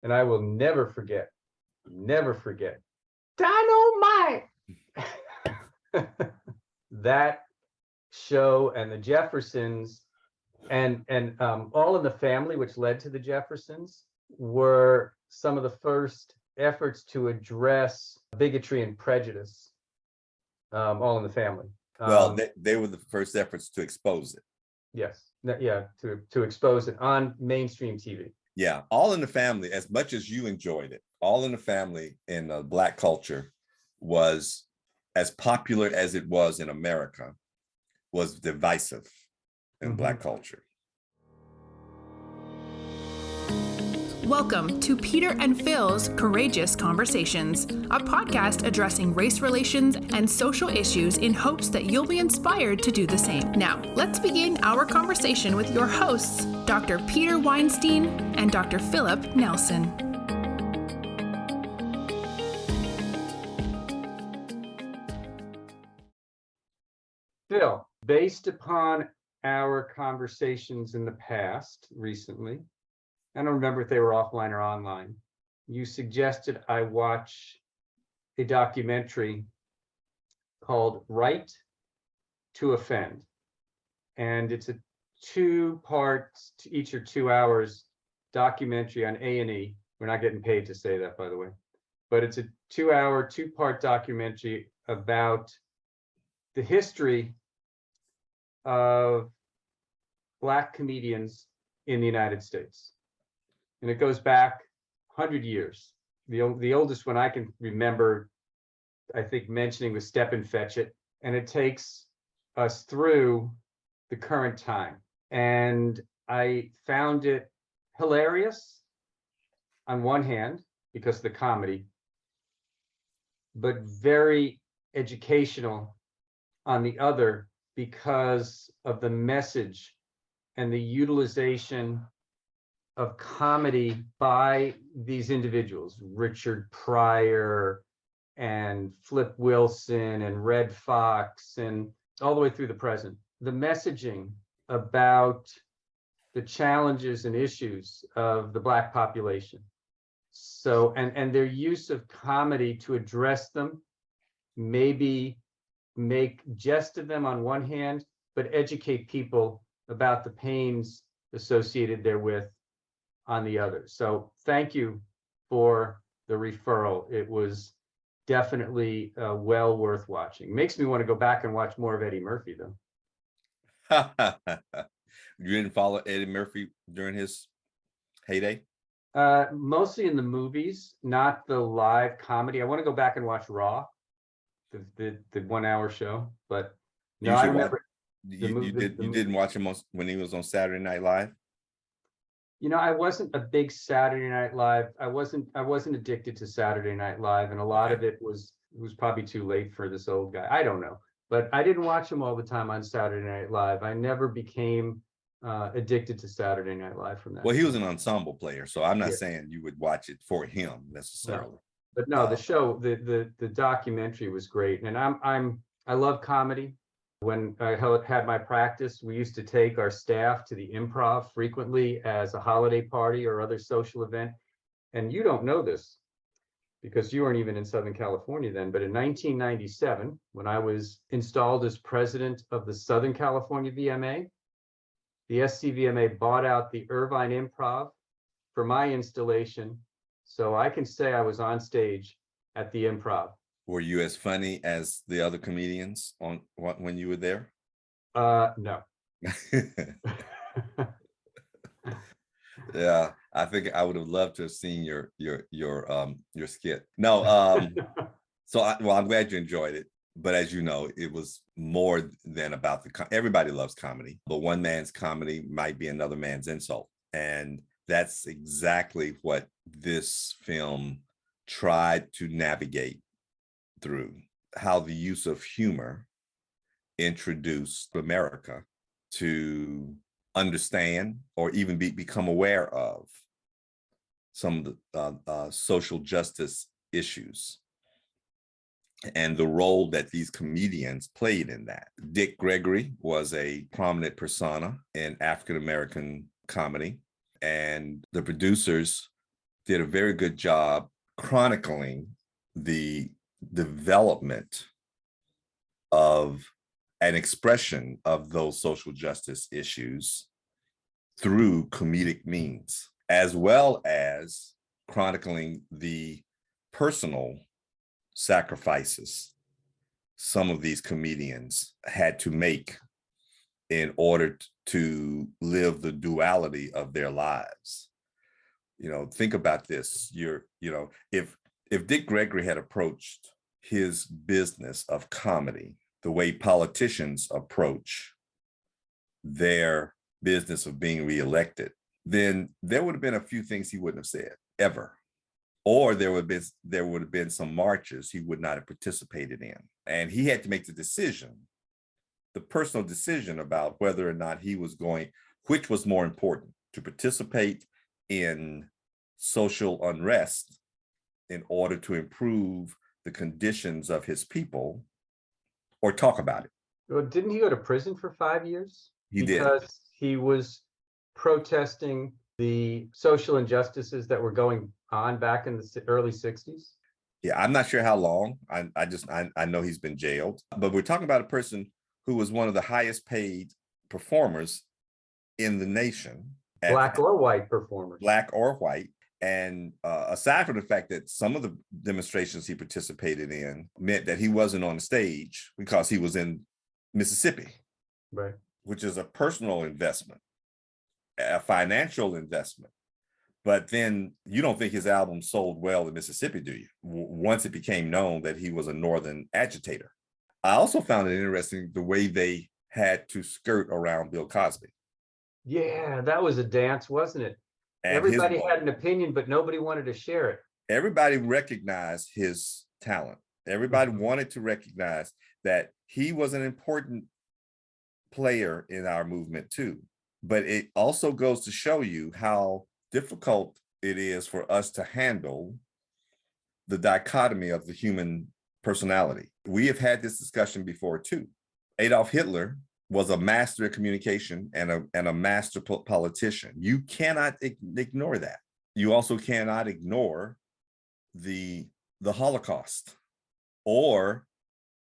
and I will never forget Dynamite. That show and the Jeffersons and All in the Family, which led to the Jeffersons, were some of the first efforts to address bigotry and prejudice. All in the Family. Well, they were the first efforts to expose it. Yes, yeah, to expose it on mainstream TV. Yeah, All in the Family, as much as you enjoyed it, All in the Family in Black culture was, as popular as it was in America, was divisive in Black culture. Welcome to Peter and Phil's Courageous Conversations, a podcast addressing race relations and social issues in hopes that you'll be inspired to do the same. Now, let's begin our conversation with your hosts, Dr. Peter Weinstein and Dr. Philip Nelson. Phil, based upon our conversations in the past recently, I don't remember if they were offline or online, you suggested I watch a documentary called Right to Offend. And it's a 2 parts, each are 2 hours, documentary on A&E. We're not getting paid to say that, by the way. But it's a 2-hour, 2-part documentary about the history of Black comedians in the United States. And it goes back 100 years. The oldest one I can remember, I think, mentioning was Stepin Fetchit, and it takes us through the current time. And I found it hilarious on one hand, because of the comedy, but very educational on the other, because of the message and the utilization of comedy by these individuals, Richard Pryor and Flip Wilson and Red Fox, and all the way through the present. The messaging about the challenges and issues of the Black population. So, and their use of comedy to address them, maybe make jest of them on one hand, but educate people about the pains associated therewith on the other. So thank you for the referral. It was definitely well worth watching. Makes me want to go back and watch more of Eddie Murphy, though. You didn't follow Eddie Murphy during his heyday? Mostly in the movies, not the live comedy. I want to go back and watch Raw, the 1-hour show. But no, I remember. You didn't watch him when he was on Saturday Night Live? You know, I wasn't a big Saturday Night Live. I wasn't addicted to Saturday Night Live, and a lot of it was probably too late for this old guy. I don't know, but I didn't watch him all the time on Saturday Night Live. I never became addicted to Saturday Night Live from that. Well, he was an ensemble player, so I'm not saying you would watch it for him necessarily. No. But no, the show, the documentary was great, and I love comedy. When I had my practice, we used to take our staff to the Improv frequently as a holiday party or other social event. And you don't know this because you weren't even in Southern California then, but in 1997, when I was installed as president of the Southern California VMA, the SCVMA bought out the Irvine Improv for my installation. So I can say I was on stage at the Improv. Were you as funny as the other comedians when you were there? No. Yeah, I think I would have loved to have seen your skit. No, so I'm glad you enjoyed it. But as you know, it was more than about everybody loves comedy, but one man's comedy might be another man's insult. And that's exactly what this film tried to navigate through, how the use of humor introduced America to understand or even become aware of some of the social justice issues and the role that these comedians played in that. Dick Gregory was a prominent persona in African-American comedy, and the producers did a very good job chronicling the development of an expression of those social justice issues through comedic means, as well as chronicling the personal sacrifices some of these comedians had to make in order to live the duality of their lives. Think about this. If Dick Gregory had approached his business of comedy the way politicians approach their business of being reelected, then there would have been a few things he wouldn't have said ever. Or there would have been some marches he would not have participated in. And he had to make the personal decision about whether or not he was going, which was more important, to participate in social unrest in order to improve the conditions of his people, or talk about it. Well, didn't he go to prison for 5 years? He did. Because he was protesting the social injustices that were going on back in the early 60s. Yeah, I'm not sure how long. I know he's been jailed, but we're talking about a person who was one of the highest paid performers in the nation. Black or white performers. Black or white. And aside from the fact that some of the demonstrations he participated in meant that he wasn't on the stage because he was in Mississippi, right, which is a personal investment, a financial investment. But then you don't think his album sold well in Mississippi, do you? Once it became known that he was a Northern agitator. I also found it interesting the way they had to skirt around Bill Cosby. Yeah, that was a dance, wasn't it? And everybody had an opinion, but nobody wanted to share it. Everybody recognized his talent. Everybody wanted to recognize that he was an important player in our movement too. But it also goes to show you how difficult it is for us to handle the dichotomy of the human personality. We have had this discussion before too. Adolf Hitler was a master of communication and a master politician. You cannot ignore that. You also cannot ignore the Holocaust or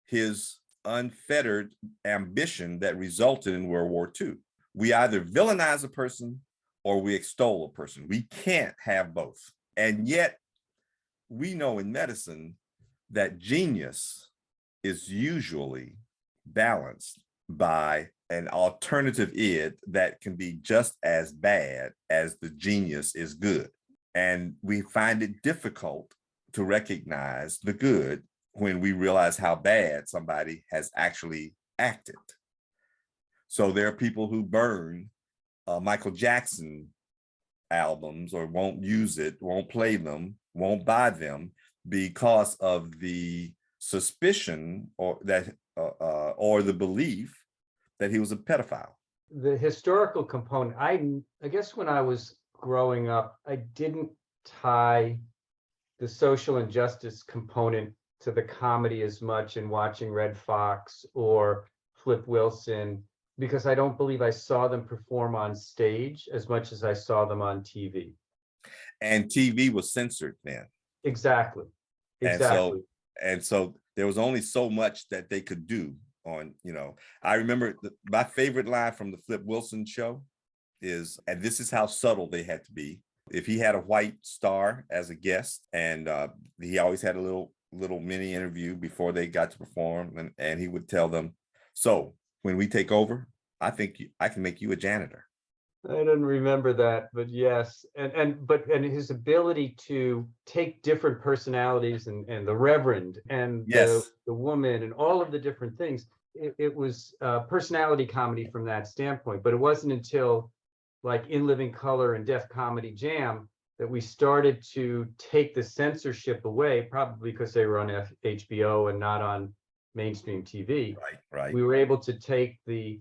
his unfettered ambition that resulted in World War II. We either villainize a person or we extol a person. We can't have both. And yet we know in medicine that genius is usually balanced by an alternative id that can be just as bad as the genius is good. And we find it difficult to recognize the good when we realize how bad somebody has actually acted. So there are people who burn Michael Jackson albums or won't use it, won't play them, won't buy them because of the suspicion or the belief that he was a pedophile. The historical component, I guess when I was growing up, I didn't tie the social injustice component to the comedy as much in watching Red Fox or Flip Wilson, because I don't believe I saw them perform on stage as much as I saw them on TV. And TV was censored then. Exactly. And so there was only so much that they could do on, I remember my favorite line from the Flip Wilson show is, and this is how subtle they had to be. If he had a white star as a guest, and he always had a little mini interview before they got to perform, and he would tell them, so when we take over, I think I can make you a janitor. I don't remember that, but yes. And his ability to take different personalities and the Reverend and yes, the woman and all of the different things. It was personality comedy from that standpoint, but it wasn't until like In Living Color and Def Comedy Jam that we started to take the censorship away, probably because they were on HBO and not on mainstream TV. Right. We were able to take the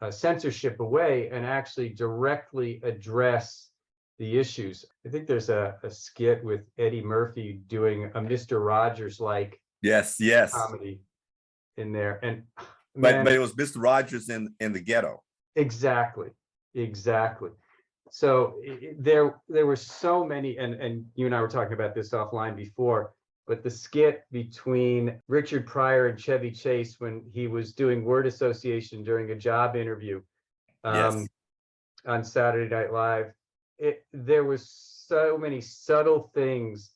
censorship away and actually directly address the issues. I think there's a skit with Eddie Murphy doing a Mr. Rogers-like yes comedy in there. And but it was Mr. Rogers in the ghetto. Exactly. So there were so many, and you and I were talking about this offline before, but the skit between Richard Pryor and Chevy Chase when he was doing word association during a job interview Yes. on Saturday Night Live, there was so many subtle things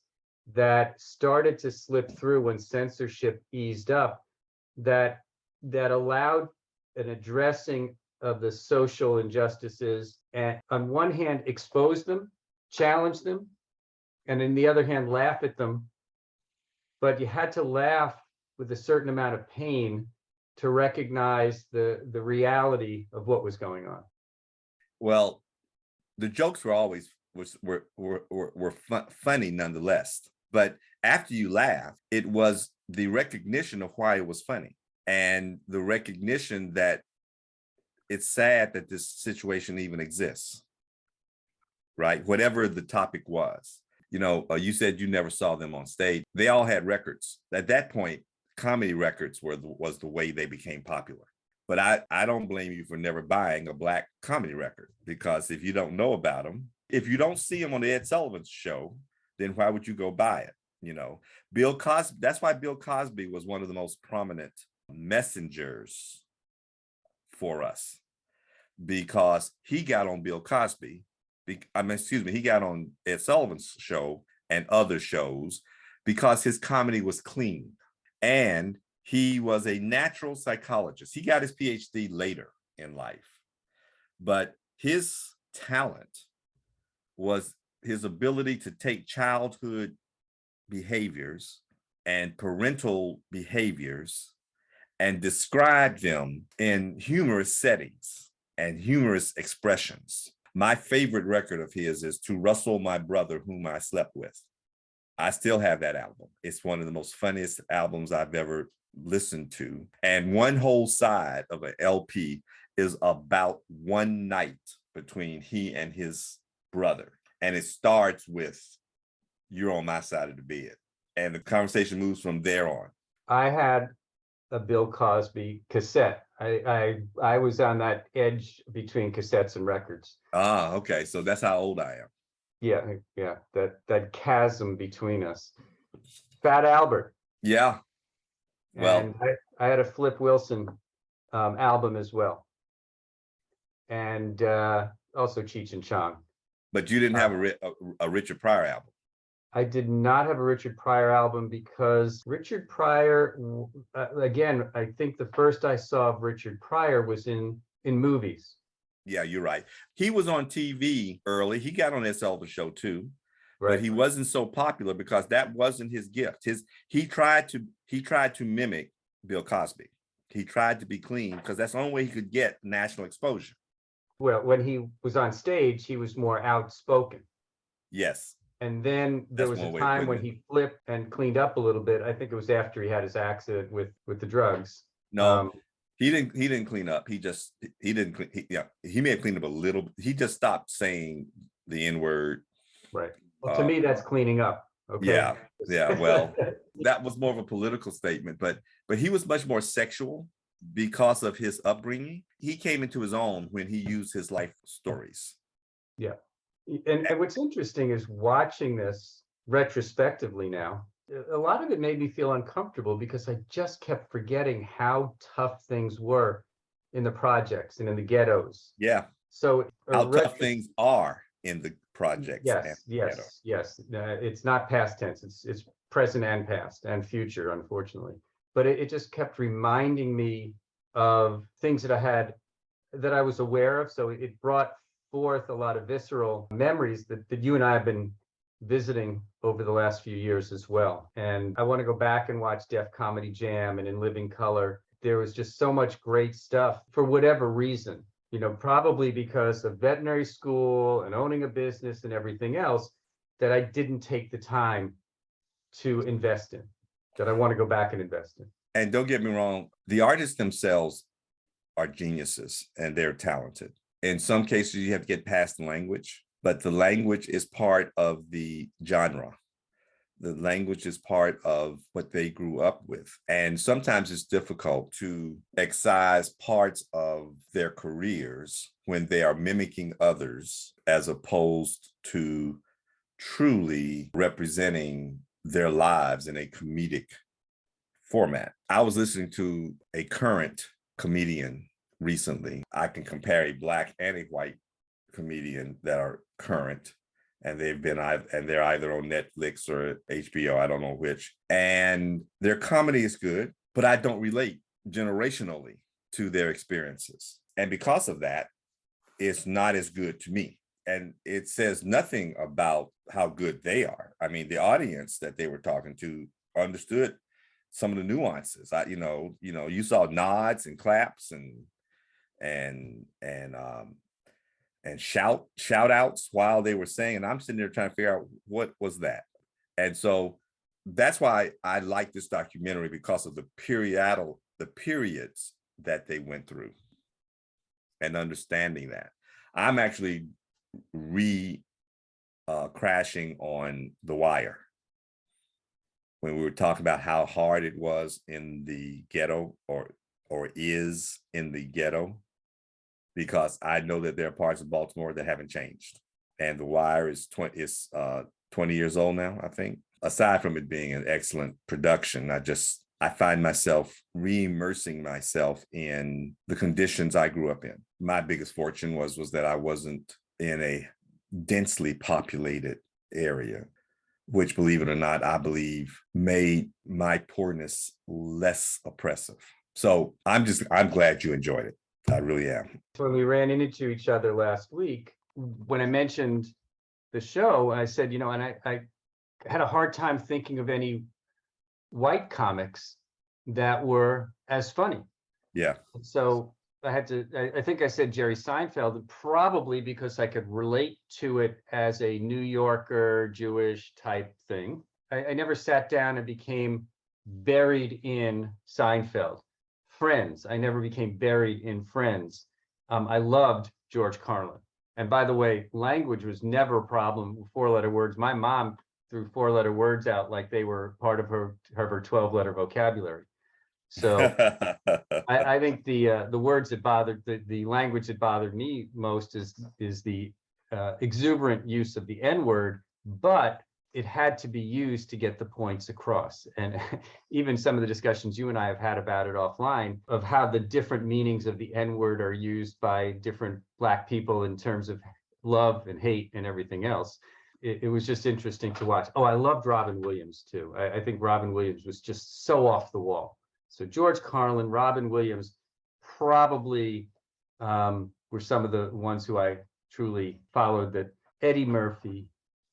that started to slip through when censorship eased up that allowed an addressing of the social injustices, and on one hand expose them, challenge them, and on the other hand laugh at them. But you had to laugh with a certain amount of pain to recognize the reality of what was going on. Well, the jokes were always funny nonetheless. But after you laugh, it was the recognition of why it was funny, and the recognition that it's sad that this situation even exists, right? Whatever the topic was. You know, you said you never saw them on stage. They all had records. At that point, comedy records was the way they became popular. But I don't blame you for never buying a Black comedy record, because if you don't know about them, if you don't see them on the Ed Sullivan show, then why would you go buy it? You know, Bill Cosby, that's why Bill Cosby was one of the most prominent messengers for us, because he got on Bill Cosby. He got on Ed Sullivan's show and other shows because his comedy was clean, and he was a natural psychologist. He got his PhD later in life, but his talent was his ability to take childhood behaviors and parental behaviors and describe them in humorous settings and humorous expressions. My favorite record of his is To Rustle My Brother Whom I Slept With. I still have that album. It's one of the most funniest albums I've ever listened to. And one whole side of an LP is about one night between he and his brother. And it starts with, "You're on my side of the bed." And the conversation moves from there on. I had a Bill Cosby cassette. I was on that edge between cassettes and records. Ah, okay. So that's how old I am. Yeah, that chasm between us. Fat Albert. Yeah. Well, And I had a Flip Wilson album as well. And also Cheech and Chong. but you didn't have a Richard Pryor album. I did not have a Richard Pryor album because Richard Pryor, again, I think the first I saw of Richard Pryor was in movies. Yeah, you're right. He was on TV early. He got on that Sullivan show too, Right. but he wasn't so popular because that wasn't his gift. He tried to mimic Bill Cosby. He tried to be clean because that's the only way he could get national exposure. Well, when he was on stage, he was more outspoken. Yes. And then there That's was one a way of time putting when it. he flipped and cleaned up a little bit. I think it was after he had his accident with the drugs. No, he didn't clean up. He may have cleaned up a little. He just stopped saying the N-word. Right. Well, to me, that's cleaning up. Okay. Yeah. Well, that was more of a political statement, but he was much more sexual because of his upbringing. He came into his own when he used his life stories. Yeah. And what's interesting is watching this retrospectively now, a lot of it made me feel uncomfortable because I just kept forgetting how tough things were in the projects and in the ghettos. Yeah. So how tough things are in the projects. Yes. It's not past tense. It's present and past and future, unfortunately. But it just kept reminding me of things that I was aware of. So it brought forth a lot of visceral memories that you and I have been visiting over the last few years as well. And I want to go back and watch Def Comedy Jam and In Living Color. There was just so much great stuff for whatever reason, probably because of veterinary school and owning a business and everything else that I didn't take the time to invest in, that I want to go back and invest in. And don't get me wrong, the artists themselves are geniuses and they're talented. In some cases, you have to get past the language, but the language is part of the genre. The language is part of what they grew up with. And sometimes it's difficult to excise parts of their careers when they are mimicking others as opposed to truly representing their lives in a comedic format. I was listening to a current comedian recently. I can compare a Black and a white comedian that are current, and they're either on Netflix or HBO, I don't know which. And their comedy is good, but I don't relate generationally to their experiences. And because of that, it's not as good to me. And it says nothing about how good they are. I mean, the audience that they were talking to understood some of the nuances. You saw nods and claps and shout outs while they were saying, and I'm sitting there trying to figure out what was that. And so that's why I like this documentary, because of the periods that they went through and understanding that. I'm actually crashing on The Wire when we were talking about how hard it was in the ghetto or is in the ghetto, because I know that there are parts of Baltimore that haven't changed. And The Wire is 20 years old now, I think. Aside from it being an excellent production, I find myself re-immersing myself in the conditions I grew up in. My biggest fortune was that I wasn't in a densely populated area, which, believe it or not, I believe made my poorness less oppressive. So I'm glad you enjoyed it. I really am. When we ran into each other last week, when I mentioned the show, I said, and I had a hard time thinking of any white comics that were as funny. Yeah. So I think I said Jerry Seinfeld, probably because I could relate to it as a New Yorker Jewish type thing. I never sat down and became buried in Seinfeld. Friends, I never became buried in Friends. I loved George Carlin. And by the way, language was never a problem with 4-letter words. My mom threw 4-letter words out like they were part of her 12-letter vocabulary. So I think the words that bothered, the language that bothered me most is the exuberant use of the N-word, but it had to be used to get the points across. And even some of the discussions you and I have had about it offline, of how the different meanings of the N-word are used by different Black people in terms of love and hate and everything else. It was just interesting to watch. Oh, I loved Robin Williams too. I think Robin Williams was just so off the wall. So George Carlin, Robin Williams, probably were some of the ones who I truly followed. That Eddie Murphy,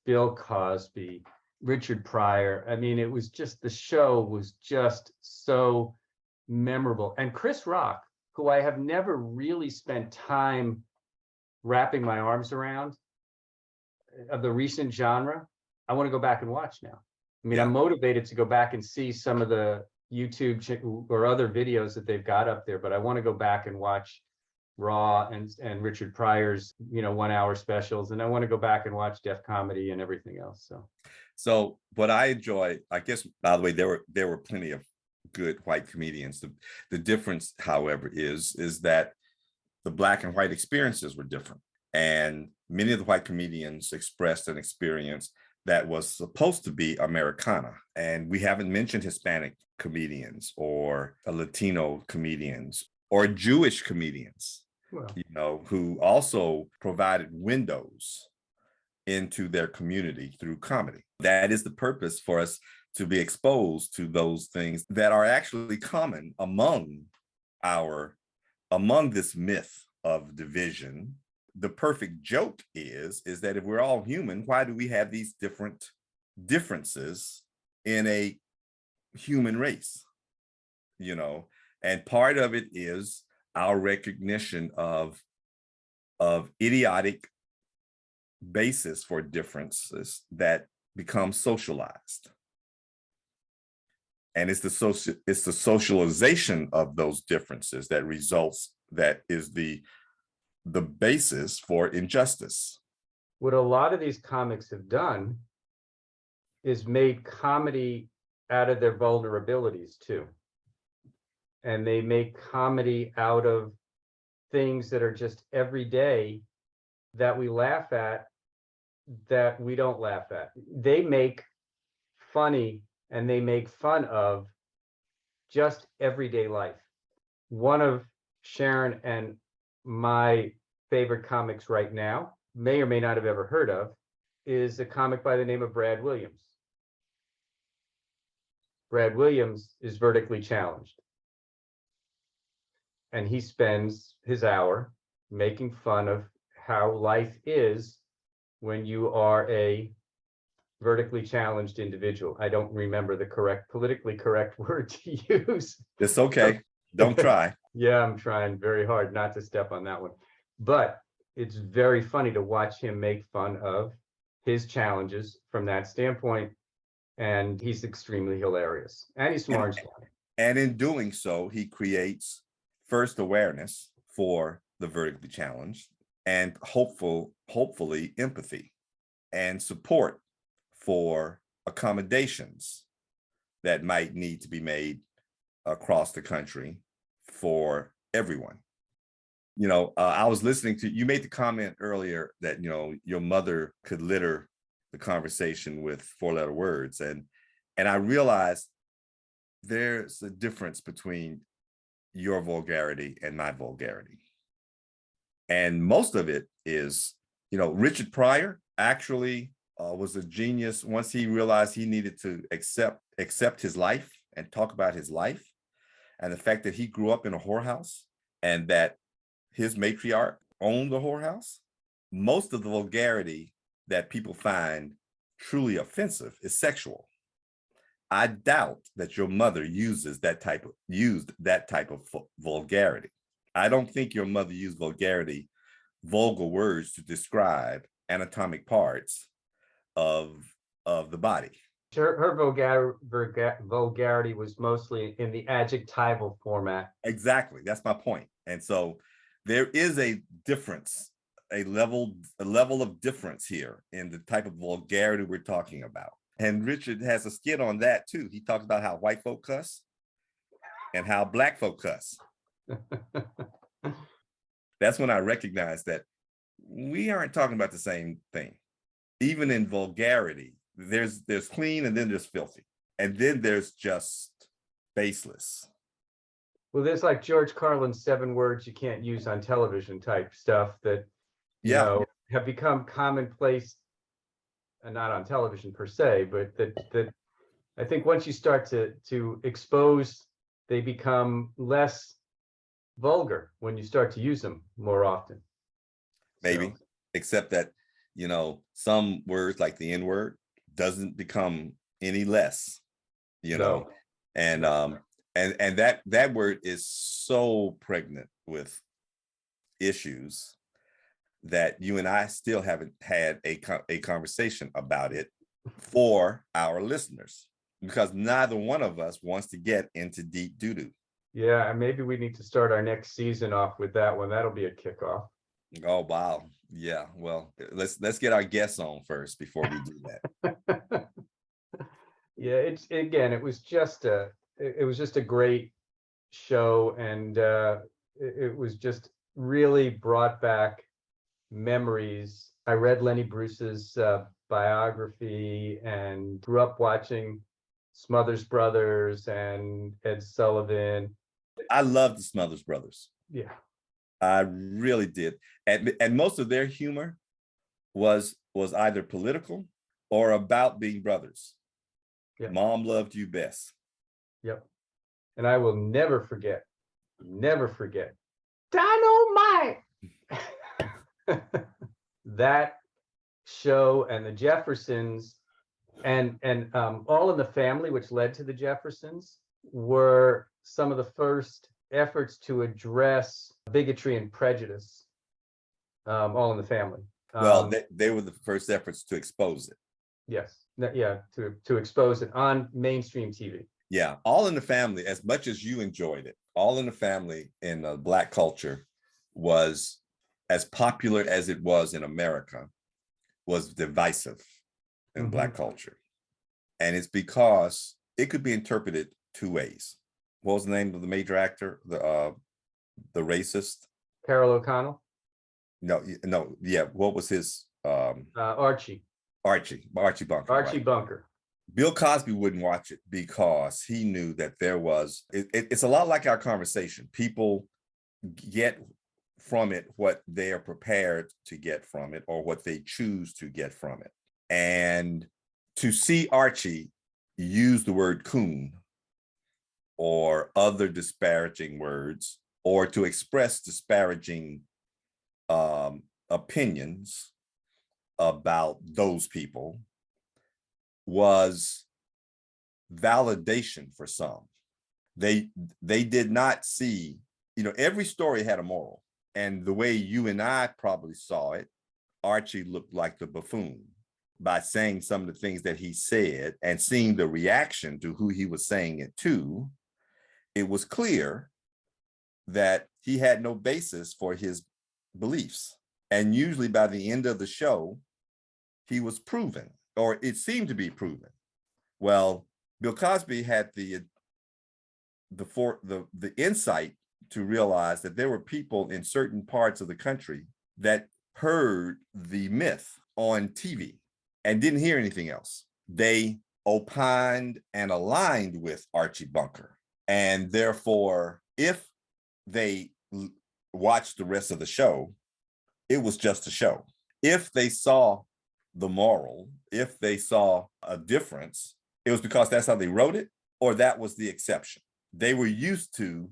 Bill Cosby, Richard Pryor. I mean, it was just, the show was just so memorable. And Chris Rock, who I have never really spent time wrapping my arms around of the recent genre, I want to go back and watch now. I mean, I'm motivated to go back and see some of the YouTube or other videos that they've got up there, but I want to go back and watch Raw and Richard Pryor's 1-hour specials, and I want to go back and watch Def Comedy and everything else. So what I enjoy, I guess, by the way, there were plenty of good white comedians. The difference, however, is that the Black and white experiences were different, and many of the white comedians expressed an experience that was supposed to be Americana. And we haven't mentioned Hispanic comedians or Latino comedians or Jewish comedians, who also provided windows into their community through comedy. That is the purpose, for us to be exposed to those things that are actually common among this myth of division. The perfect joke is that if we're all human, why do we have these differences in a human race? And part of it is our recognition of idiotic basis for differences that become socialized. And it's the socialization of those differences that is the basis for injustice. What a lot of these comics have done is made comedy out of their vulnerabilities too. And they make comedy out of things that are just everyday that we laugh at, that we don't laugh at. They make funny and they make fun of just everyday life. One of Sharon and my favorite comics right now, may or may not have ever heard of, is a comic by the name of Brad Williams. Brad Williams is vertically challenged. And he spends his hour making fun of how life is when you are a vertically challenged individual. I don't remember the politically correct word to use. It's okay. Don't try. Yeah, I'm trying very hard not to step on that one. But it's very funny to watch him make fun of his challenges from that standpoint. And he's extremely hilarious. And he's smart. And in doing so, he creates first awareness for the vertically challenged and hopefully empathy and support for accommodations that might need to be made across the country for everyone. You know, I was listening to, you made the comment earlier that, you know, your mother could litter the conversation with 4-letter words. And I realized there's a difference between your vulgarity and my vulgarity. And most of it is, you know, Richard Pryor actually was a genius once he realized he needed to accept his life and talk about his life and the fact that he grew up in a whorehouse and that his matriarch owned the whorehouse. Most of the vulgarity that people find truly offensive is sexual. I doubt that your mother used that type of vulgarity. I don't think your mother used vulgar words to describe anatomic parts of the body. Her vulgarity was mostly in the adjectival format. Exactly, that's my point. And so there is a difference, a level of difference here in the type of vulgarity we're talking about. And Richard has a skit on that too. He talks about how white folk cuss and how black folk cuss. That's when I recognized that we aren't talking about the same thing. Even in vulgarity, there's clean and then there's filthy. And then there's just baseless. Well, there's like George Carlin's 7 words you can't use on television type stuff that, you know, have become commonplace, and not on television per se, but that I think once you start to expose, they become less vulgar when you start to use them more often. Maybe, So, except that, you know, some words like the N-word doesn't become any less, you know, and that word is so pregnant with issues that you and I still haven't had a conversation about it for our listeners, because neither one of us wants to get into deep doo-doo. yeah, and maybe we need to start our next season off with that one. That'll be a kickoff. Oh, wow. Yeah. Well, let's get our guests on first before we do that. Yeah, it was just a great show, and it was just really brought back memories. I read Lenny Bruce's biography and grew up watching Smothers Brothers and Ed Sullivan. I love the Smothers Brothers. Yeah. I really did. And most of their humor was either political or about being brothers. Yep. Mom loved you best. Yep. And I will never forget Dynamite. That show and the Jeffersons and All in the Family, which led to the Jeffersons, were some of the first efforts to address bigotry and prejudice. All in the Family. Well, they were the first efforts to expose it. Yes. Yeah, to expose it on mainstream TV. Yeah, All in the Family, as much as you enjoyed it, All in the Family in Black culture was, as popular as it was in America, was divisive in Black culture. And it's because it could be interpreted two ways. What was the name of the major actor? The racist? Carol O'Connell, No, yeah. What was his Archie Archie Bunker. Archie Right. Bunker. Bill Cosby wouldn't watch it because he knew that there was, it's a lot like our conversation. People get from it what they are prepared to get from it or what they choose to get from it. And to see Archie use the word coon or other disparaging words, or to express disparaging opinions about those people, was validation for some. They did not see, every story had a moral. And the way you and I probably saw it, Archie looked like the buffoon by saying some of the things that he said and seeing the reaction to who he was saying it to. It was clear that he had no basis for his beliefs. And usually by the end of the show, he was proven, or it seemed to be proven. Well, Bill Cosby had the insight to realize that there were people in certain parts of the country that heard the myth on TV and didn't hear anything else. They opined and aligned with Archie Bunker. And therefore, if they watched the rest of the show, it was just a show. If they saw the moral, if they saw a difference, it was because that's how they wrote it, or that was the exception. They were used to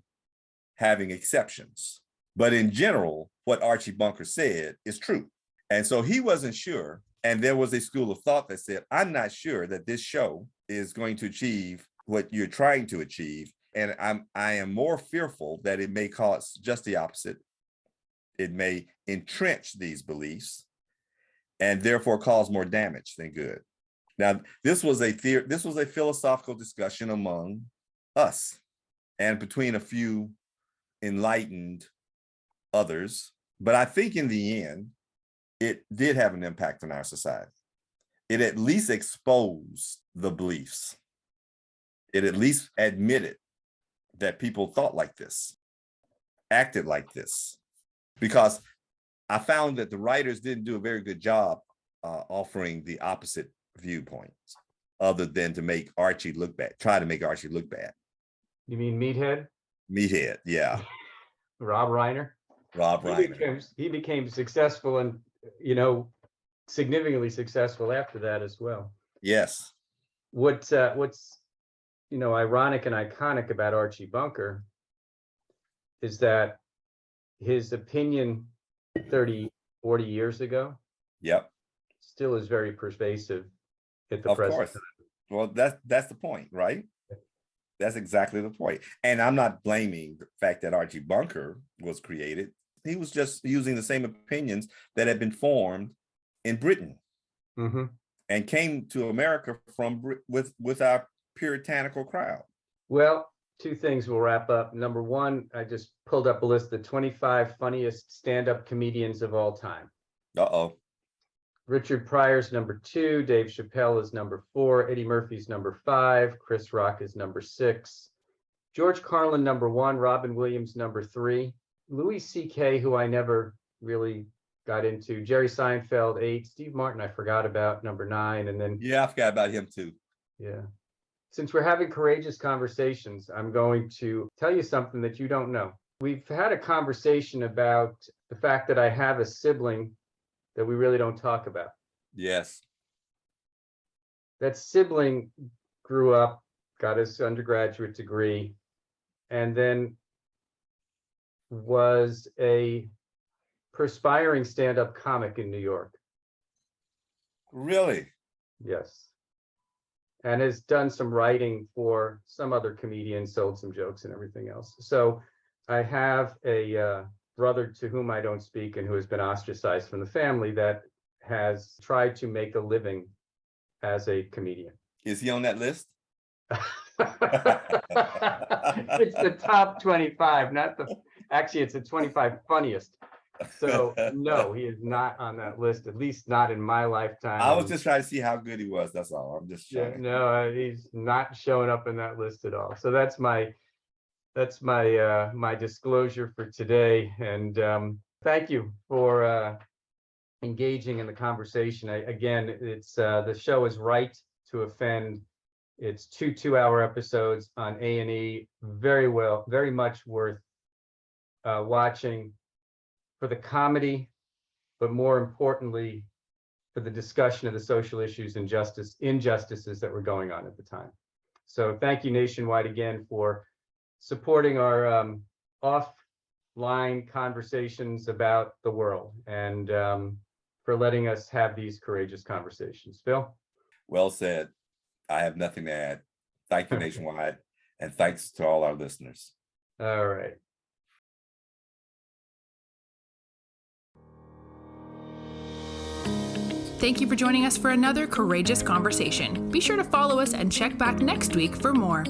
having exceptions. But in general, what Archie Bunker said is true. And so he wasn't sure. And there was a school of thought that said, I'm not sure that this show is going to achieve what you're trying to achieve. And I am more fearful that it may cause just the opposite. It may entrench these beliefs and therefore cause more damage than good. Now, this was a philosophical discussion among us and between a few enlightened others. But I think in the end, it did have an impact on our society. It at least exposed the beliefs. It at least admitted that people thought like this, acted like this, because I found that the writers didn't do a very good job offering the opposite viewpoints, other than to make Archie look bad, try to make Archie look bad. You mean Meathead? Meathead, yeah. Rob Reiner. He became successful and, significantly successful after that as well. Yes. What's ironic and iconic about Archie Bunker is that his opinion 30, 40 years ago, yep, still is very pervasive at the of present course. time. Well, that's the point, right? That's exactly the point. And I'm not blaming the fact that Archie Bunker was created. He was just using the same opinions that had been formed in Britain, mm-hmm. and came to America with our puritanical crowd. Well, two things we'll wrap up. Number one, I just pulled up a list of the 25 funniest stand-up comedians of all time. Uh-oh. Richard Pryor's number 2, Dave Chappelle is number 4, Eddie Murphy's number 5, Chris Rock is number 6, George Carlin number 1, Robin Williams number 3, Louis C.K., who I never really got into, Jerry Seinfeld 8, Steve Martin I forgot about, number 9, and then yeah, I forgot about him too. Yeah. Since we're having courageous conversations, I'm going to tell you something that you don't know. We've had a conversation about the fact that I have a sibling that we really don't talk about. Yes. That sibling grew up, got his undergraduate degree, and then was a perspiring stand-up comic in New York. Really? Yes. And has done some writing for some other comedians, sold some jokes and everything else. So I have a brother to whom I don't speak and who has been ostracized from the family that has tried to make a living as a comedian. Is he on that list? It's the top 25, actually it's the 25 funniest. So no, he is not on that list, at least not in my lifetime. I was just trying to see how good he was. That's all. I'm just Yeah, trying. no, he's not showing up in that list at all. So that's my disclosure for today. And thank you for engaging in the conversation. Again, it's the show is right to offend. It's 2 2-hour episodes on A&E. Very much worth watching for the comedy, but more importantly, for the discussion of the social issues and injustices that were going on at the time. So thank you nationwide again for supporting our offline conversations about the world and for letting us have these courageous conversations. Phil? Well said. I have nothing to add. Thank you, Nationwide, and thanks to all our listeners. All right. Thank you for joining us for another courageous conversation. Be sure to follow us and check back next week for more.